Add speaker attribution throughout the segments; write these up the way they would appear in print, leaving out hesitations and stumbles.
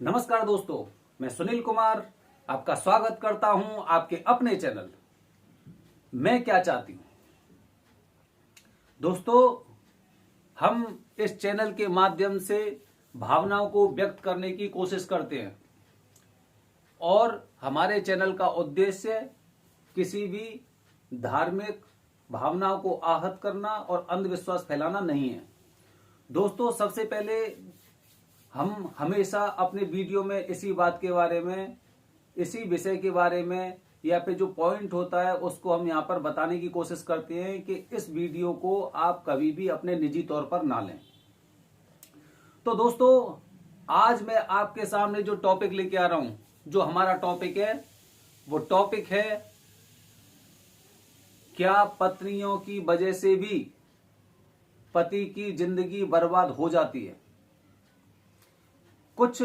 Speaker 1: नमस्कार दोस्तों, मैं सुनील कुमार आपका स्वागत करता हूं आपके अपने चैनल मैं क्या चाहती हूं। दोस्तों, हम इस चैनल के माध्यम से भावनाओं को व्यक्त करने की कोशिश करते हैं और हमारे चैनल का उद्देश्य किसी भी धार्मिक भावनाओं को आहत करना और अंधविश्वास फैलाना नहीं है। दोस्तों, सबसे पहले हम हमेशा अपने वीडियो में इसी बात के बारे में, इसी विषय के बारे में या फिर जो पॉइंट होता है उसको हम यहाँ पर बताने की कोशिश करते हैं कि इस वीडियो को आप कभी भी अपने निजी तौर पर ना लें। तो दोस्तों, आज मैं आपके सामने जो टॉपिक लेके आ रहा हूं, जो हमारा टॉपिक है वो टॉपिक है, क्या पत्नियों की वजह से भी पति की जिंदगी बर्बाद हो जाती है। कुछ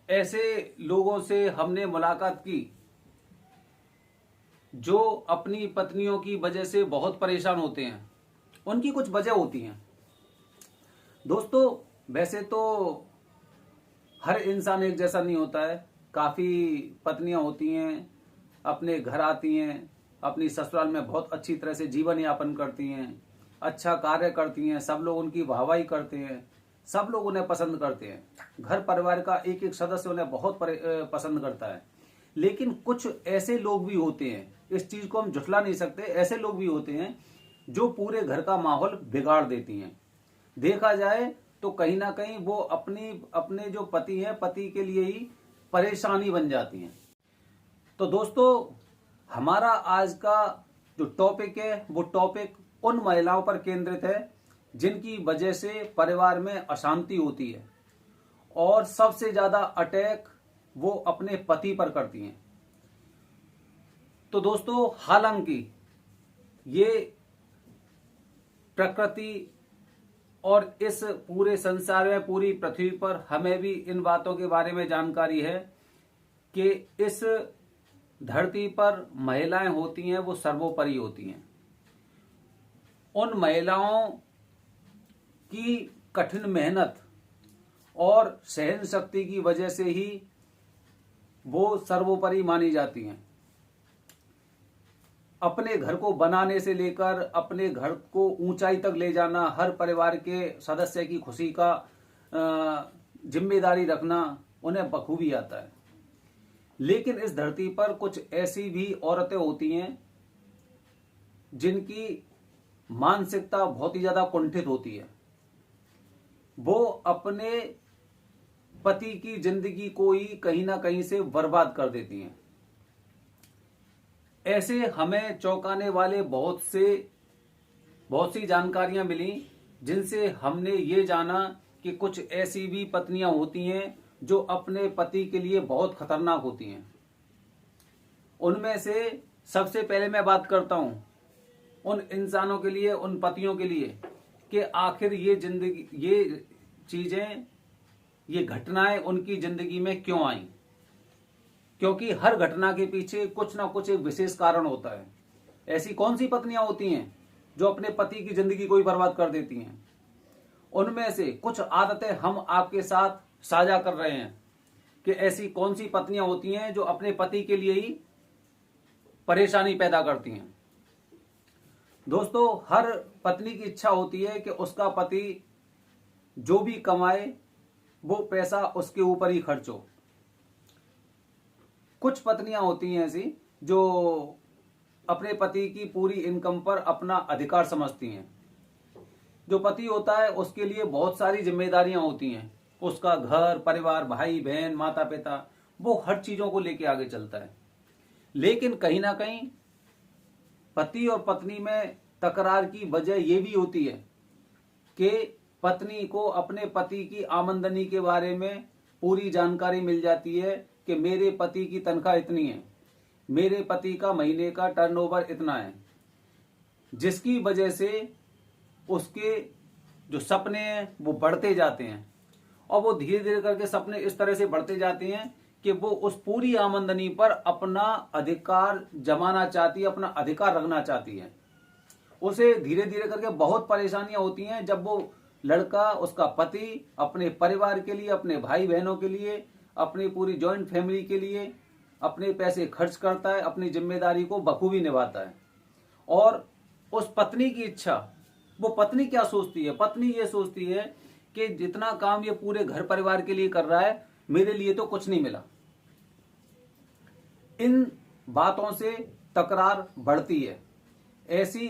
Speaker 1: ऐसे लोगों से हमने मुलाकात की जो अपनी पत्नियों की वजह से बहुत परेशान होते हैं। उनकी कुछ वजह होती हैं। दोस्तों, वैसे तो हर इंसान एक जैसा नहीं होता है। काफी पत्नियां होती हैं, अपने घर आती हैं, अपनी ससुराल में बहुत अच्छी तरह से जीवन यापन करती हैं, अच्छा कार्य करती हैं, सब लोग उनकी वाहवाही करते हैं, सब लोग उन्हें पसंद करते हैं। घर परिवार का एक एक सदस्य उन्हें बहुत पसंद करता है। लेकिन कुछ ऐसे लोग भी होते हैं, इस चीज को हम झुठला नहीं सकते, ऐसे लोग भी होते हैं जो पूरे घर का माहौल बिगाड़ देती हैं। देखा जाए तो कहीं ना कहीं वो अपने जो पति हैं, पति के लिए ही परेशानी बन जाती हैं। तो दोस्तों, हमारा आज का जो टॉपिक है वो टॉपिक उन महिलाओं पर केंद्रित है जिनकी वजह से परिवार में अशांति होती है और सबसे ज्यादा अटैक वो अपने पति पर करती हैं। तो दोस्तों, हालांकि ये प्रकृति और इस पूरे संसार में, पूरी पृथ्वी पर हमें भी इन बातों के बारे में जानकारी है कि इस धरती पर महिलाएं होती हैं वो सर्वोपरि होती हैं। उन महिलाओं की कठिन मेहनत और सहन शक्ति की वजह से ही वो सर्वोपरि मानी जाती हैं। अपने घर को बनाने से लेकर अपने घर को ऊंचाई तक ले जाना, हर परिवार के सदस्य की खुशी का जिम्मेदारी रखना उन्हें बखूबी आता है। लेकिन इस धरती पर कुछ ऐसी भी औरतें होती हैं जिनकी मानसिकता बहुत ही ज्यादा कुंठित होती है। वो अपने पति की जिंदगी को ही कहीं ना कहीं से बर्बाद कर देती हैं। ऐसे हमें चौंकाने वाले बहुत सी जानकारियां मिली जिनसे हमने ये जाना कि कुछ ऐसी भी पत्नियां होती हैं जो अपने पति के लिए बहुत खतरनाक होती हैं। उनमें से सबसे पहले मैं बात करता हूं उन इंसानों के लिए, उन पतियों के लिए कि आखिर ये जिंदगी, ये चीजें, ये घटनाएं उनकी जिंदगी में क्यों आई। क्योंकि हर घटना के पीछे कुछ ना कुछ एक विशेष कारण होता है। ऐसी कौन सी पत्नियां होती हैं जो अपने पति की जिंदगी को ही बर्बाद कर देती हैं। उनमें से कुछ आदतें हम आपके साथ साझा कर रहे हैं कि ऐसी कौन सी पत्नियां होती हैं जो अपने पति के लिए ही परेशानी पैदा करती हैं। दोस्तों, हर पत्नी की इच्छा होती है कि उसका पति जो भी कमाए वो पैसा उसके ऊपर ही खर्च हो। कुछ पत्नियां होती हैं ऐसी जो अपने पति की पूरी इनकम पर अपना अधिकार समझती हैं। जो पति होता है उसके लिए बहुत सारी जिम्मेदारियां होती हैं। उसका घर परिवार, भाई बहन, माता पिता, वो हर चीजों को लेके आगे चलता है। लेकिन कहीं ना कहीं पति और पत्नी में तकरार की वजह यह भी होती है कि पत्नी को अपने पति की आमदनी के बारे में पूरी जानकारी मिल जाती है कि मेरे पति की तनख्वाह इतनी है, मेरे पति का महीने का टर्नओवर इतना है, जिसकी वजह से उसके जो सपने हैं वो बढ़ते जाते हैं। और वो धीरे धीरे करके सपने इस तरह से बढ़ते जाते हैं कि वो उस पूरी आमदनी पर अपना अधिकार जमाना चाहती है, अपना अधिकार रखना चाहती है। उसे धीरे धीरे करके बहुत परेशानियां होती हैं जब वो लड़का, उसका पति अपने परिवार के लिए, अपने भाई बहनों के लिए, अपनी पूरी जॉइंट फैमिली के लिए अपने पैसे खर्च करता है, अपनी जिम्मेदारी को बखूबी निभाता है। और उस पत्नी की इच्छा, वो पत्नी क्या सोचती है? पत्नी ये सोचती है कि जितना काम ये पूरे घर परिवार के लिए कर रहा है, मेरे लिए तो कुछ नहीं मिला। इन बातों से तकरार बढ़ती है। ऐसी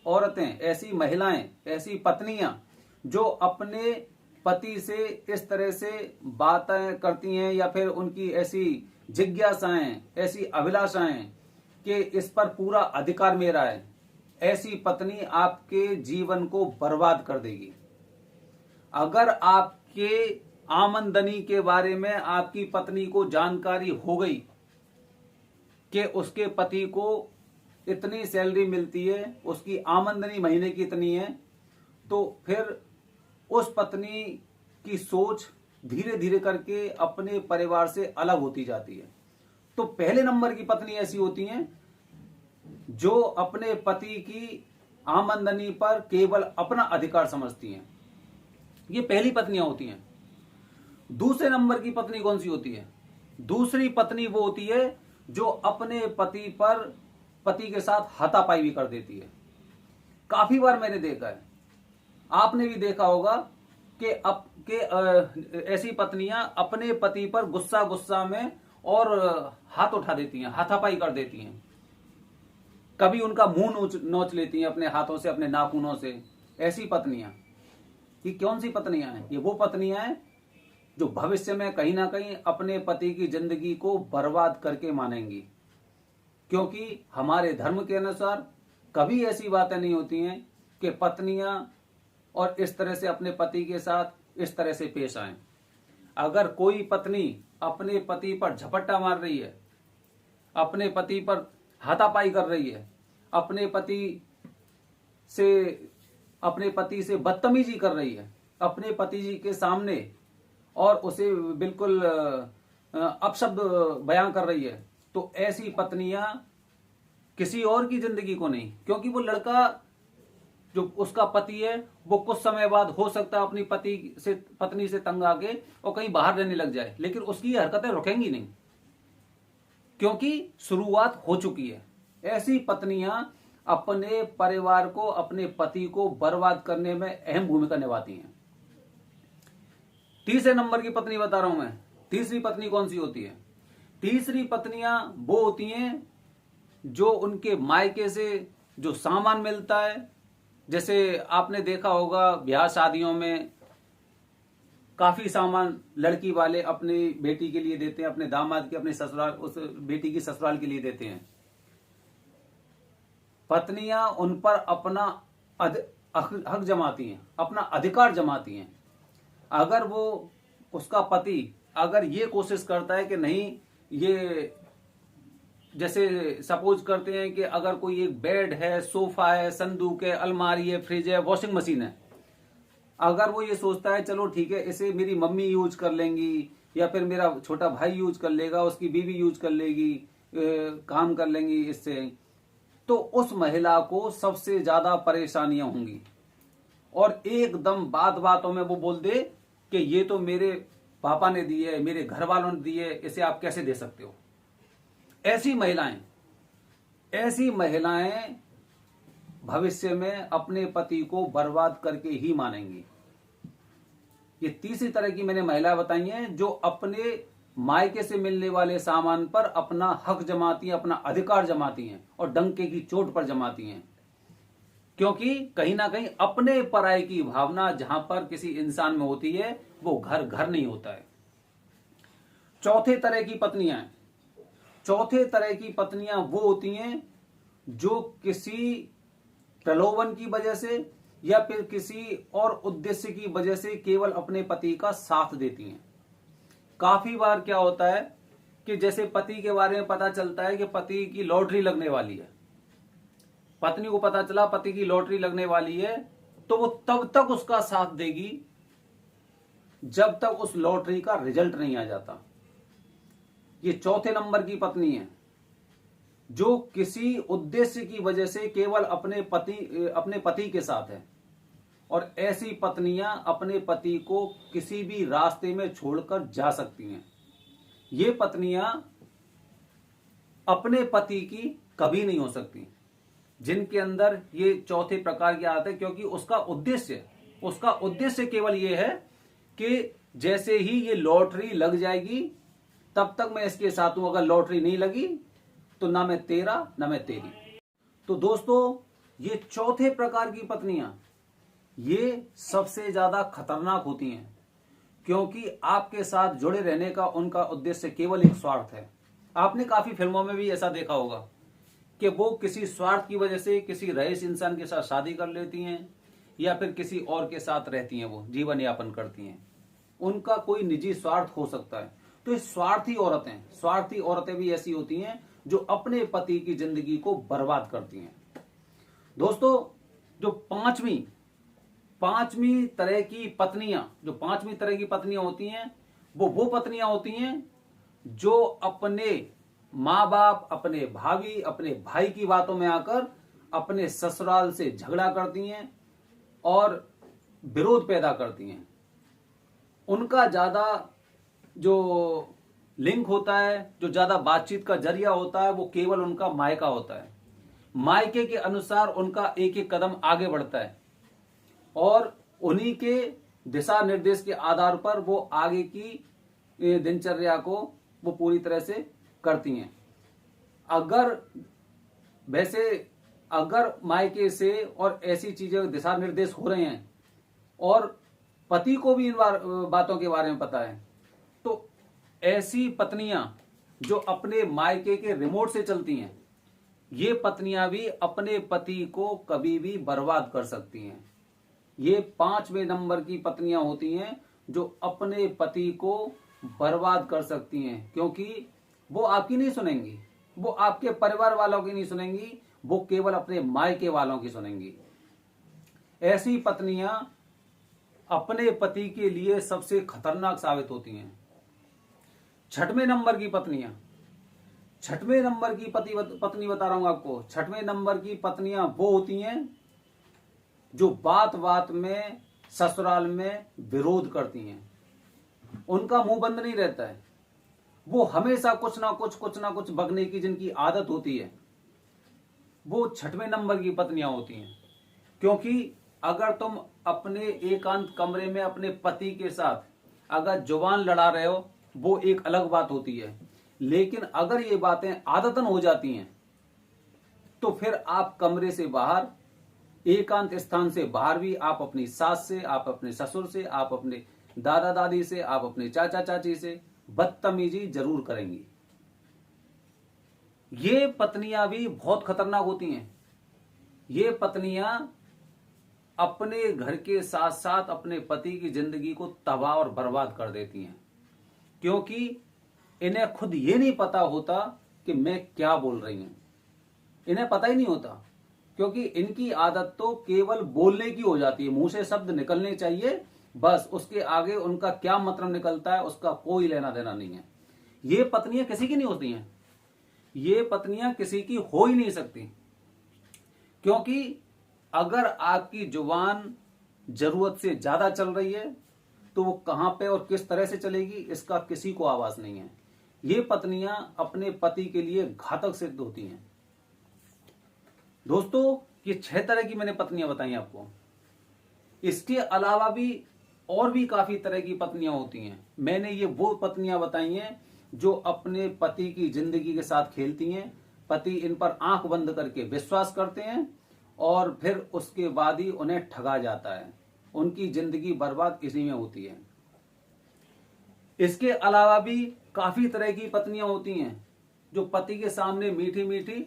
Speaker 1: औरतें, ऐसी महिलाएं, ऐसी पत्नियां जो अपने पति से इस तरह से बातें करती हैं या फिर उनकी ऐसी जिज्ञासाएं, ऐसी अभिलाषाएं कि इस पर पूरा अधिकार मेरा है, ऐसी पत्नी आपके जीवन को बर्बाद कर देगी। अगर आपके आमदनी के बारे में आपकी पत्नी को जानकारी हो गई कि उसके पति को इतनी सैलरी मिलती है, उसकी आमदनी महीने की इतनी है, तो फिर उस पत्नी की सोच धीरे धीरे करके अपने परिवार से अलग होती जाती है। तो पहले नंबर की पत्नी ऐसी होती हैं जो अपने पति की आमदनी पर केवल अपना अधिकार समझती हैं। ये पहली पत्नियां होती हैं। दूसरे नंबर की पत्नी कौन सी होती है? दूसरी पत्नी वो होती है जो अपने पति के साथ हाथापाई भी कर देती है। काफी बार मैंने देखा है, आपने भी देखा होगा कि ऐसी पत्नियां अपने पति पर गुस्सा में और हाथ उठा देती हैं, हाथापाई कर देती हैं। कभी उनका मुंह नोच लेती हैं अपने हाथों से, अपने नाखूनों से। ऐसी पत्नियां, ये कौन सी पत्नियां हैं? ये वो पत्नियां हैं जो भविष्य में कहीं ना कहीं अपने पति की जिंदगी को बर्बाद करके मानेंगी। क्योंकि हमारे धर्म के अनुसार कभी ऐसी बातें नहीं होती हैं कि पत्नियां और इस तरह से अपने पति के साथ इस तरह से पेश आए। अगर कोई पत्नी अपने पति पर झपट्टा मार रही है, अपने पति पर हाथापाई कर रही है, अपने पति से बदतमीजी कर रही है अपने पति जी के सामने, और उसे बिल्कुल अपशब्द बयां कर रही है, तो ऐसी पत्नियां किसी और की जिंदगी को नहीं, क्योंकि वो लड़का जो उसका पति है वो कुछ समय बाद हो सकता है अपनी पत्नी से तंग आके और कहीं बाहर रहने लग जाए, लेकिन उसकी हरकतें रुकेंगी नहीं क्योंकि शुरुआत हो चुकी है। ऐसी पत्नियां अपने परिवार को, अपने पति को बर्बाद करने में अहम भूमिका निभाती हैं। तीसरे नंबर की पत्नी बता रहा हूं मैं। तीसरी पत्नी कौन सी होती है? तीसरी पत्नियां वो होती हैं जो उनके मायके से जो सामान मिलता है, जैसे आपने देखा होगा ब्याह शादियों में काफी सामान लड़की वाले अपनी बेटी के लिए देते हैं, अपने दामाद के, अपने ससुराल, उस बेटी की ससुराल के लिए देते हैं। पत्नियां उन पर अपना हक जमाती हैं, अपना अधिकार जमाती हैं। अगर वो, उसका पति अगर ये कोशिश करता है कि नहीं, ये जैसे सपोज करते हैं कि अगर कोई एक बेड है, सोफा है, संदूक है, अलमारी है, फ्रिज है, वॉशिंग मशीन है, अगर वो ये सोचता है चलो ठीक है इसे मेरी मम्मी यूज कर लेंगी या फिर मेरा छोटा भाई यूज कर लेगा, उसकी बीवी यूज कर लेगी, काम कर लेंगी इससे, तो उस महिला को सबसे ज्यादा परेशानियां होंगी। और एकदम बातों में वो बोल दे कि ये तो मेरे पापा ने दी है, मेरे घर वालों ने दी है, इसे आप कैसे दे सकते हो। ऐसी महिलाएं भविष्य में अपने पति को बर्बाद करके ही मानेंगी। ये तीसरी तरह की मैंने महिलाएं बताई हैं जो अपने मायके से मिलने वाले सामान पर अपना हक जमाती हैं, अपना अधिकार जमाती हैं और डंके की चोट पर जमाती हैं, क्योंकि कहीं ना कहीं अपने पराये की भावना जहां पर किसी इंसान में होती है वो घर नहीं होता है। चौथे तरह की पत्नियां वो होती हैं जो किसी प्रलोभन की वजह से या फिर किसी और उद्देश्य की वजह से केवल अपने पति का साथ देती हैं। काफी बार क्या होता है कि जैसे पति के बारे में पता चलता है कि पति की लॉटरी लगने वाली है, पत्नी को पता चला पति की लॉटरी लगने वाली है, तो वो तब तक उसका साथ देगी जब तक उस लॉटरी का रिजल्ट नहीं आ जाता। ये चौथे नंबर की पत्नी है जो किसी उद्देश्य की वजह से केवल अपने पति के साथ है, और ऐसी पत्नियां अपने पति को किसी भी रास्ते में छोड़कर जा सकती हैं। ये पत्नियां अपने पति की कभी नहीं हो सकती जिनके अंदर ये चौथे प्रकार की आदत है, क्योंकि उसका उद्देश्य केवल ये है कि जैसे ही ये लॉटरी लग जाएगी तब तक मैं इसके साथ हूं, अगर लॉटरी नहीं लगी तो ना मैं तेरा ना मैं तेरी। तो दोस्तों, ये चौथे प्रकार की पत्नियां ये सबसे ज्यादा खतरनाक होती हैं, क्योंकि आपके साथ जुड़े रहने का उनका उद्देश्य केवल एक स्वार्थ है। आपने काफी फिल्मों में भी ऐसा देखा होगा कि वो किसी स्वार्थ की वजह से किसी रईस इंसान के साथ शादी कर लेती हैं या फिर किसी और के साथ रहती हैं, वो जीवन यापन करती हैं। उनका कोई निजी स्वार्थ हो सकता है। तो ये स्वार्थी औरतें भी ऐसी होती हैं जो अपने पति की जिंदगी को बर्बाद करती हैं। दोस्तों, जो पांचवी तरह की पत्नियां होती हैं, वो पत्नियां होती हैं जो अपने माँ बाप, अपने भाभी, अपने भाई की बातों में आकर अपने ससुराल से झगड़ा करती हैं और विरोध पैदा करती हैं। उनका ज्यादा जो लिंक होता है, जो ज्यादा बातचीत का जरिया होता है, वो केवल उनका मायका होता है। मायके के अनुसार उनका एक एक कदम आगे बढ़ता है और उन्हीं के दिशा निर्देश के आधार पर वो आगे की दिनचर्या को वो पूरी तरह से करती हैं। अगर मायके से और ऐसी चीजें दिशा निर्देश हो रहे हैं और पति को भी इन बातों के बारे में पता है, तो ऐसी पत्नियां जो अपने मायके के रिमोट से चलती हैं, ये पत्नियां भी अपने पति को कभी भी बर्बाद कर सकती हैं। ये 5वें नंबर की पत्नियां होती हैं जो अपने पति को बर्बाद कर सकती हैं, क्योंकि वो आपकी नहीं सुनेंगी, वो आपके परिवार वालों की नहीं सुनेंगी, वो केवल अपने मायके वालों की सुनेंगी। ऐसी पत्नियां अपने पति के लिए सबसे खतरनाक साबित होती हैं। 6वें नंबर की पत्नी बता रहा हूं आपको। 6वें नंबर की पत्नियां वो होती हैं जो बात बात में ससुराल में विरोध करती हैं। उनका मुंह बंद नहीं रहता है, वो हमेशा कुछ ना कुछ बकने की जिनकी आदत होती है, वो 6वें नंबर की पत्नियां होती हैं। क्योंकि अगर तुम अपने एकांत कमरे में अपने पति के साथ अगर जुबान लड़ा रहे हो, वो एक अलग बात होती है, लेकिन अगर ये बातें आदतन हो जाती हैं तो फिर आप कमरे से बाहर, एकांत स्थान से बाहर भी आप अपनी सास से, आप अपने ससुर से, आप अपने दादा दादी से, आप अपने चाचा चाची से बदतमीजी जरूर करेंगी। ये पत्नियां भी बहुत खतरनाक होती हैं। ये पत्नियां अपने घर के साथ साथ अपने पति की जिंदगी को तबाह और बर्बाद कर देती हैं, क्योंकि इन्हें खुद ये नहीं पता होता कि मैं क्या बोल रही हूं। इन्हें पता ही नहीं होता, क्योंकि इनकी आदत तो केवल बोलने की हो जाती है। मुंह से शब्द निकलने चाहिए, बस उसके आगे उनका क्या मतलब निकलता है उसका कोई लेना देना नहीं है। ये पत्नियां किसी की नहीं होती हैं, ये पत्नियां किसी की हो ही नहीं सकती, क्योंकि अगर आपकी जुबान जरूरत से ज्यादा चल रही है तो वो कहां पे और किस तरह से चलेगी इसका किसी को आवाज नहीं है। ये पत्नियां अपने पति के लिए घातक सिद्ध होती हैं। दोस्तों, ये 6 तरह की मैंने पत्नियां बताई आपको। इसके अलावा भी और भी काफी तरह की पत्नियां होती हैं। मैंने ये वो पत्नियां बताई हैं जो अपने पति की जिंदगी के साथ खेलती हैं। पति इन पर आंख बंद करके विश्वास करते हैं और फिर उसके बाद ही उन्हें ठगा जाता है। उनकी जिंदगी बर्बाद इसी में होती है। इसके अलावा भी काफी तरह की पत्नियां होती हैं जो पति के सामने मीठी मीठी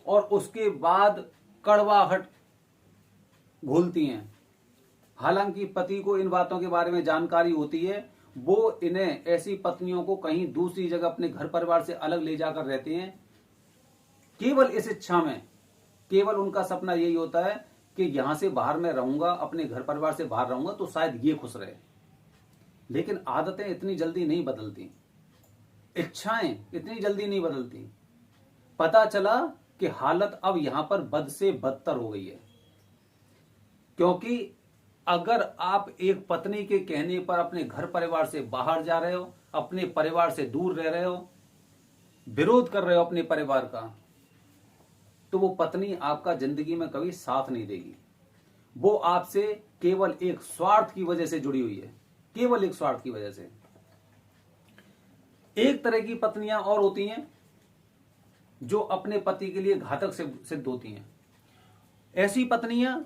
Speaker 1: और उसके बाद कड़वाहट घोलती हैं। हालांकि पति को इन बातों के बारे में जानकारी होती है, वो इन्हें, ऐसी पत्नियों को कहीं दूसरी जगह अपने घर परिवार से अलग ले जाकर रहते हैं, केवल इस इच्छा में। केवल उनका सपना यही होता है कि यहां से बाहर मैं रहूंगा, अपने घर परिवार से बाहर रहूंगा तो शायद ये खुश रहे। लेकिन आदतें इतनी जल्दी नहीं बदलती, इच्छाएं इतनी जल्दी नहीं बदलती। पता चला कि हालत अब यहां पर बद से बदतर हो गई है, क्योंकि अगर आप एक पत्नी के कहने पर अपने घर परिवार से बाहर जा रहे हो, अपने परिवार से दूर रह रहे हो, विरोध कर रहे हो अपने परिवार का, तो वो पत्नी आपका जिंदगी में कभी साथ नहीं देगी। वो आपसे केवल एक स्वार्थ की वजह से जुड़ी हुई है, केवल एक स्वार्थ की वजह से। एक तरह की पत्नियां और होती हैं जो अपने पति के लिए घातक सिद्ध होती हैं। ऐसी पत्नियां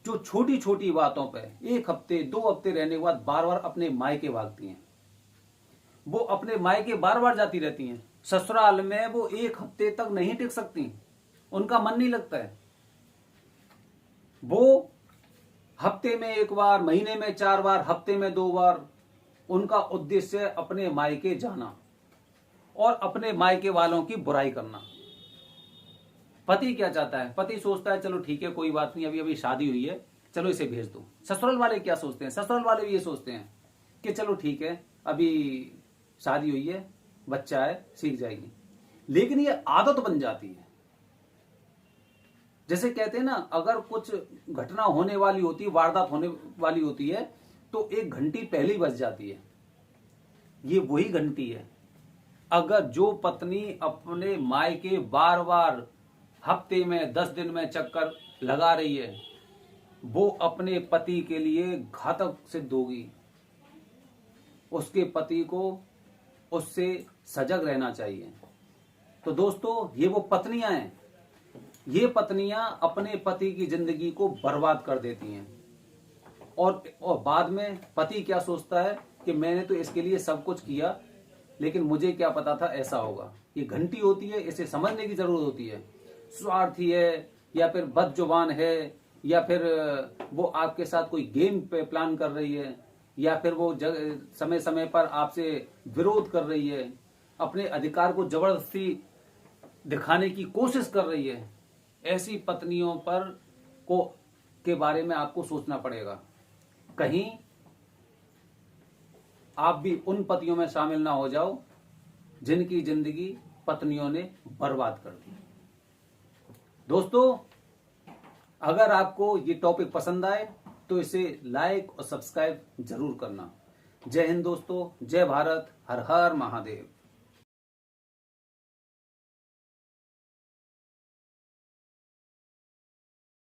Speaker 1: जो छोटी छोटी बातों पे 1 हफ्ते 2 हफ्ते रहने के बाद बार बार अपने मायके भागती हैं। वो अपने मायके बार बार जाती रहती हैं। ससुराल में वो 1 हफ्ते तक नहीं टिक सकती, उनका मन नहीं लगता है। वो हफ्ते में 1 बार, महीने में 4 बार, हफ्ते में 2 बार, उनका उद्देश्य अपने मायके जाना और अपने मायके वालों की बुराई करना। पति क्या चाहता है? पति सोचता है चलो ठीक है, कोई बात नहीं, अभी अभी शादी हुई है, चलो इसे भेज दो। ससुराल वाले क्या सोचते हैं? ससुराल वाले भी ये सोचते हैं कि चलो ठीक है, अभी शादी हुई है, बच्चा है, सीख जाएगी। लेकिन ये आदत बन जाती है। जैसे कहते हैं ना, अगर कुछ घटना होने वाली होती है, वारदात होने वाली होती है, तो 1 घंटी पहले ही बज जाती है। ये वही घंटी है। अगर जो पत्नी अपने मायके बार बार हफ्ते में 10 दिन में चक्कर लगा रही है, वो अपने पति के लिए घातक सिद्ध होगी। उसके पति को उससे सजग रहना चाहिए। तो दोस्तों, ये वो पत्नियां हैं, ये पत्नियां अपने पति की जिंदगी को बर्बाद कर देती हैं। और बाद में पति क्या सोचता है कि मैंने तो इसके लिए सब कुछ किया, लेकिन मुझे क्या पता था ऐसा होगा। ये घंटी होती है, इसे समझने की जरूरत होती है। स्वार्थी है, या फिर बदजुबान है, या फिर वो आपके साथ कोई गेम पे प्लान कर रही है, या फिर वो समय समय पर आपसे विरोध कर रही है, अपने अधिकार को जबरदस्ती दिखाने की कोशिश कर रही है। ऐसी पत्नियों पर के बारे में आपको सोचना पड़ेगा। कहीं आप भी उन पतियों में शामिल ना हो जाओ जिनकी जिंदगी पत्नियों ने बर्बाद कर दी। दोस्तों, अगर आपको ये टॉपिक पसंद आए तो इसे लाइक और सब्सक्राइब जरूर करना। जय हिंद दोस्तों, जय भारत, हर हर महादेव।